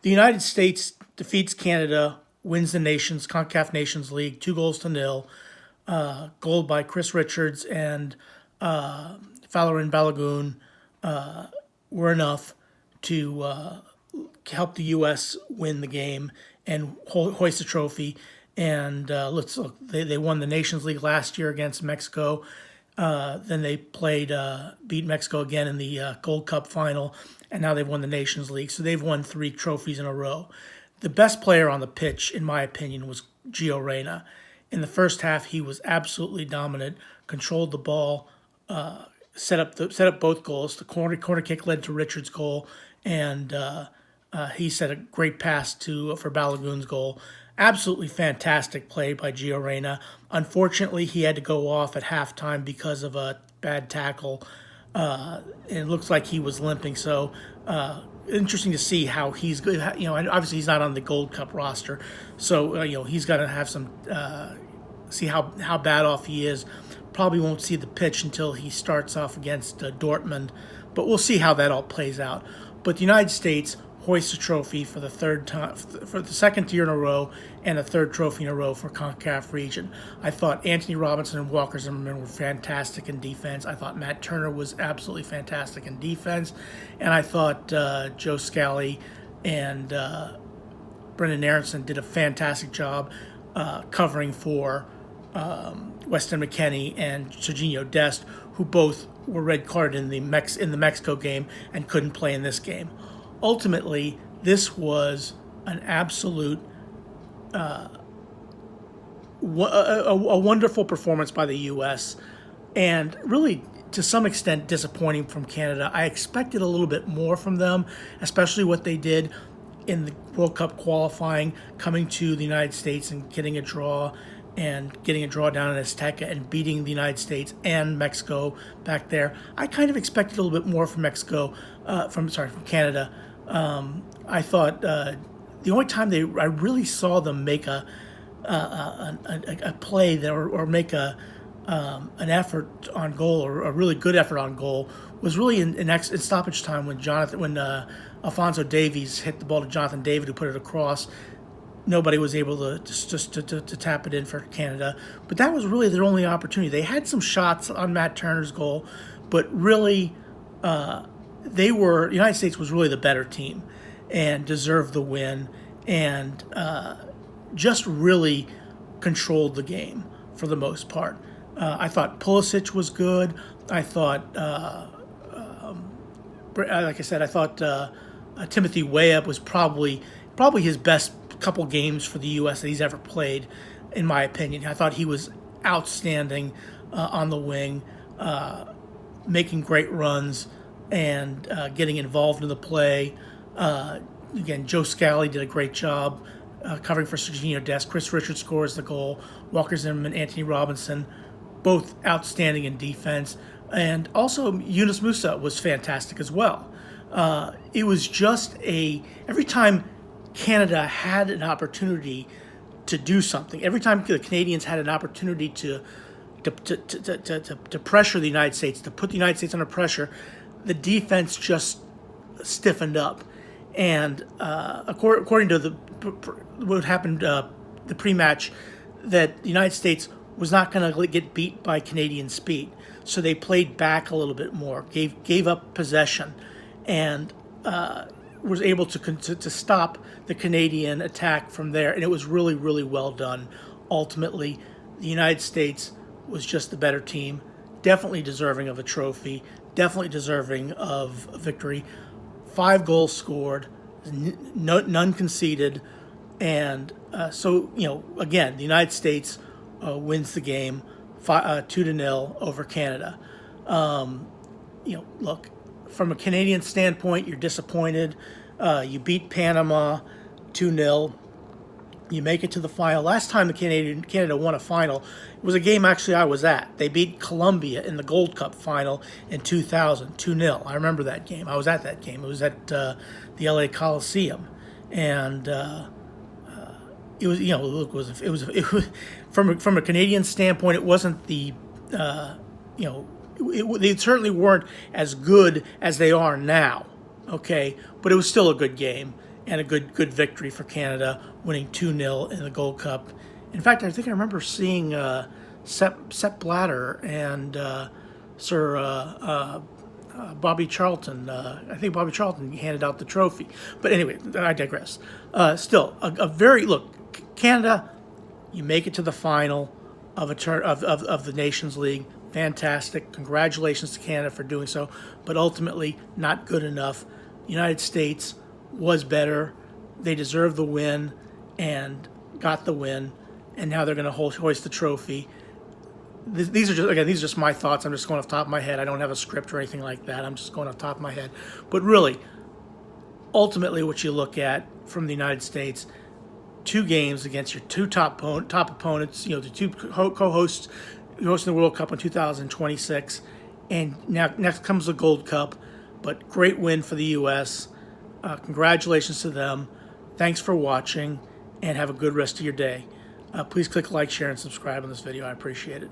The United States defeats Canada, wins the nations Concacaf Nations League 2-0. Goal by Chris Richards and Falarin Balagoon were enough to help the U.S. win the game and hoist the trophy. And let's look, they won the Nations League last year against Mexico. Then they beat Mexico again in the Gold Cup final, and now they've won the Nations League. So they've won 3 trophies in a row. The best player on the pitch, in my opinion, was Gio Reyna. In the first half, he was absolutely dominant, controlled the ball, set up both goals. The corner kick led to Richards' goal, and he set a great pass for Balagoon's goal. Absolutely fantastic play by Gio Reyna. Unfortunately, he had to go off at halftime because of a bad tackle. And it looks like he was limping. So interesting to see how he's good. Obviously he's not on the Gold Cup roster, so he's got to have some see how bad off he is. Probably won't see the pitch until he starts off against Dortmund, but we'll see how that all plays out. But the United States hoists a trophy for the second year in a row, and a third trophy in a row for Concacaf region. I thought Anthony Robinson and Walker Zimmerman were fantastic in defense. I thought Matt Turner was absolutely fantastic in defense, and I thought Joe Scally and Brendan Aronson did a fantastic job covering for Weston McKennie and Serginho Dest, who both were red carded in the Mexico game and couldn't play in this game. Ultimately, this was an absolute a wonderful performance by the U.S. and really, to some extent, disappointing from Canada. I expected a little bit more from them, especially what they did in the World Cup qualifying, coming to the United States and getting a draw down in Azteca and beating the United States and Mexico back there. I kind of expected a little bit more from from Canada. I thought the only time I really saw them make a play there or make an effort on goal, or a really good effort on goal, was really in stoppage time when Alphonso Davies hit the ball to Jonathan David, who put it across. Nobody was able to tap it in for Canada, but that was really their only opportunity. They had some shots on Matt Turner's goal, but really, the United States was really the better team and deserved the win, and just really controlled the game for the most part. I thought Pulisic was good. I thought, like I said, I thought Timothy Weah was probably his best couple games for the U.S. that he's ever played, in my opinion. I thought he was outstanding on the wing, making great runs and getting involved in the play. Again, Joe Scally did a great job covering for Serginho Dest. Chris Richards scores the goal. Walker Zimmerman, Anthony Robinson, both outstanding in defense. And also, Yunus Musa was fantastic as well. It was just every time Canada had an opportunity to do something, every time the Canadians had an opportunity to pressure the United States, to put the United States under pressure, the defense just stiffened up. And according to what happened the pre-match, that the United States was not going to get beat by Canadian speed, so they played back a little bit more, gave up possession, and was able to stop the Canadian attack from there, and it was really, really well done. Ultimately, the United States was just the better team, definitely deserving of a trophy, definitely deserving of a victory. 5 goals scored, none conceded, and so again, the United States wins the game 2-0 over Canada. Look, from a Canadian standpoint, you're disappointed. You beat Panama 2-0. You make it to the final. Last time Canada won a final, it was a game actually I was at. They beat Colombia in the Gold Cup final in 2000, 2-0. I remember that game. I was at that game. It was at the LA Coliseum, and it was it was from a Canadian standpoint, it wasn't the they certainly weren't as good as they are now. Okay, but it was still a good game, and a good victory for Canada, winning 2-0 in the Gold Cup. In fact, I think I remember seeing Sepp Blatter and Sir Bobby Charlton. I think Bobby Charlton handed out the trophy. But anyway, I digress. Still, a very look. Canada, you make it to the final of the Nations League. Fantastic. Congratulations to Canada for doing so. But ultimately, not good enough. United States was better. They deserved the win and got the win. And now they're going to hoist the trophy. These are just my thoughts. I'm just going off the top of my head. I don't have a script or anything like that. I'm just going off the top of my head. But really, ultimately, what you look at from the United States, 2 games against your 2 top opponents, the 2 co-hosts hosting the World Cup in 2026, and now next comes the Gold Cup. But great win for the U.S. Congratulations to them. Thanks for watching, and have a good rest of your day. Please click like, share, and subscribe on this video. I appreciate it.